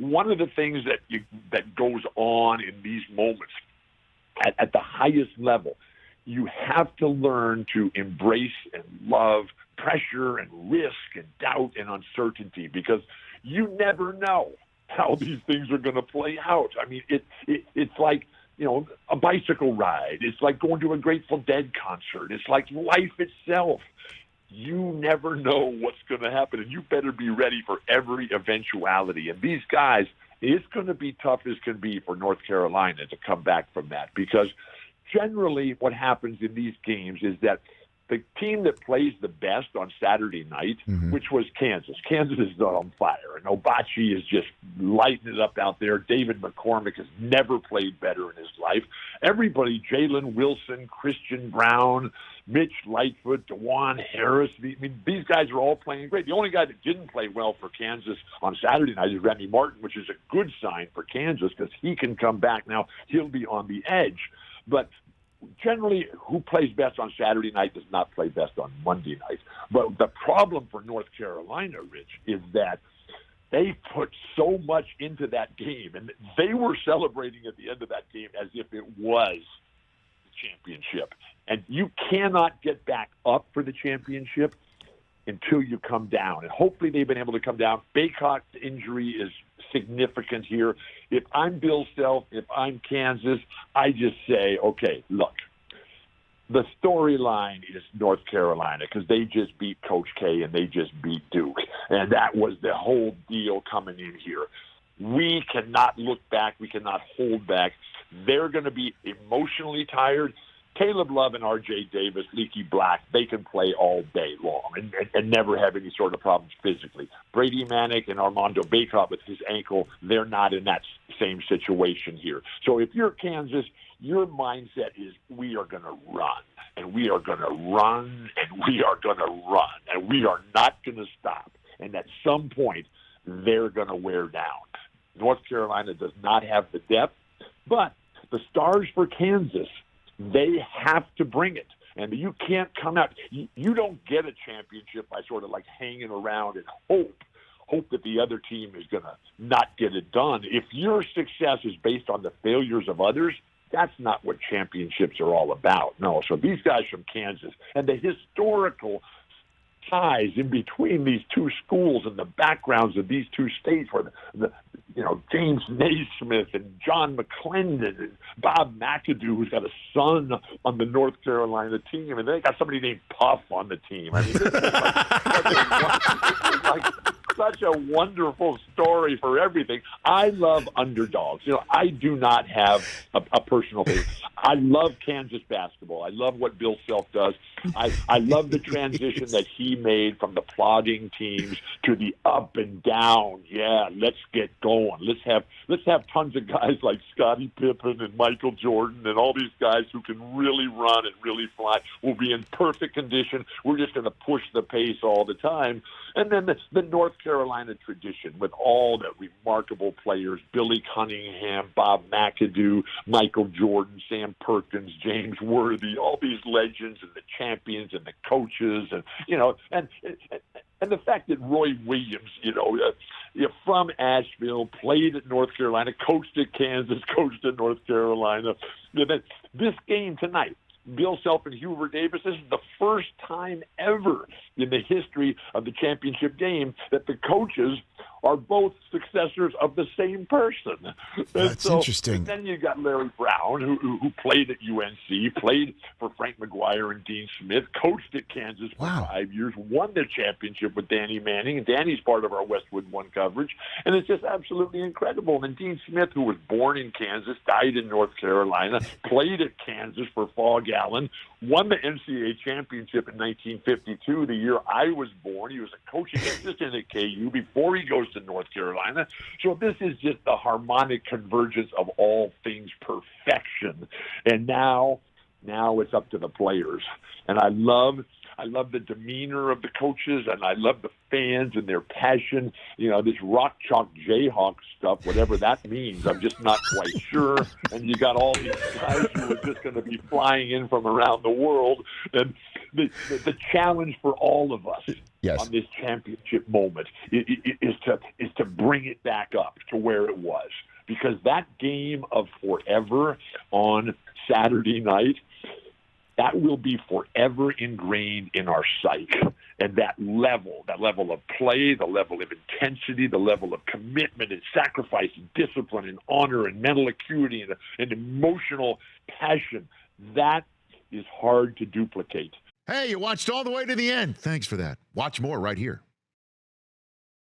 one of the things that goes on in these moments at the highest level, you have to learn to embrace and love pressure and risk and doubt and uncertainty, because you never know how these things are going to play out. I mean, it's like, a bicycle ride. It's like going to a Grateful Dead concert. It's like life itself. You never know what's going to happen, and you better be ready for every eventuality. And these guys, it's going to be tough as can be for North Carolina to come back from that, because generally what happens in these games is that the team that plays the best on Saturday night, which was Kansas. Kansas is on fire, and Obachi is just lighting it up out there. David McCormick has never played better in his life. Everybody, Jalen Wilson, Christian Brown, Mitch Lightfoot, DeJuan Harris, these guys are all playing great. The only guy that didn't play well for Kansas on Saturday night is Remy Martin, which is a good sign for Kansas because he can come back now. He'll be on the edge. But generally, who plays best on Saturday night does not play best on Monday night. But the problem for North Carolina, Rich, is that they put so much into that game, and they were celebrating at the end of that game as if it was the championship. And you cannot get back up for the championship until you come down. And hopefully they've been able to come down. Baycock's injury is significant here. If I'm Bill Self, if I'm Kansas, I just say, okay, look, the storyline is North Carolina because they just beat Coach K and they just beat Duke. And that was the whole deal coming in here. We cannot look back. We cannot hold back. They're going to be emotionally tired. Caleb Love and R.J. Davis, Leaky Black, they can play all day long and never have any sort of problems physically. Brady Manick and Armando Baycott with his ankle, they're not in that same situation here. So if you're Kansas, your mindset is we are going to run, and we are going to run, and we are going to run, and we are not going to stop. And at some point, they're going to wear down. North Carolina does not have the depth, but the stars for Kansas, they have to bring it. And you can't come out. You don't get a championship by sort of like hanging around and hope that the other team is going to not get it done. If your success is based on the failures of others, that's not what championships are all about. No. So these guys from Kansas and the historical ties in between these two schools and the backgrounds of these two states where James Naismith and John McClendon and Bob McAdoo, who's got a son on the North Carolina team, and they got somebody named Puff on the team. I mean, this is like such a wonderful story for everything. I love underdogs. I do not have a personal favorite. I love Kansas basketball. I love what Bill Self does. I love the transition that he made from the plodding teams to the up and down. Yeah, let's get going. Let's have tons of guys like Scottie Pippen and Michael Jordan and all these guys who can really run and really fly. We'll be in perfect condition. We're just going to push the pace all the time. And then the North Carolina tradition with all the remarkable players, Billy Cunningham, Bob McAdoo, Michael Jordan, Sam Perkins, James Worthy, all these legends and the champions and the coaches and the fact that Roy Williams, from Asheville, played at North Carolina, coached at Kansas, coached at North Carolina. This game tonight, Bill Self and Hubert Davis, this is the first time ever in the history of the championship game that the coaches are both successors of the same person. That's interesting. And then you got Larry Brown, who played at UNC, played for Frank McGuire and Dean Smith, coached at Kansas for 5 years, won the championship with Danny Manning, and Danny's part of our Westwood One coverage, and it's just absolutely incredible. And then Dean Smith, who was born in Kansas, died in North Carolina, played at Kansas for Fog Allen, won the NCAA championship in 1952, the year I was born. He was a coaching assistant at KU before he goes to North Carolina. So this is just the harmonic convergence of all things perfection. And now it's up to the players. And I love I love the demeanor of the coaches, and I love the fans and their passion. This rock chalk Jayhawk stuff, whatever that means, I'm just not quite sure. And you got all these guys who are just going to be flying in from around the world. And the challenge for all of us on this championship moment is to bring it back up to where it was. Because that game of forever on Saturday night, that will be forever ingrained in our psyche. And that level of play, the level of intensity, the level of commitment and sacrifice and discipline and honor and mental acuity and emotional passion, that is hard to duplicate. Hey, you watched all the way to the end. Thanks for that. Watch more right here.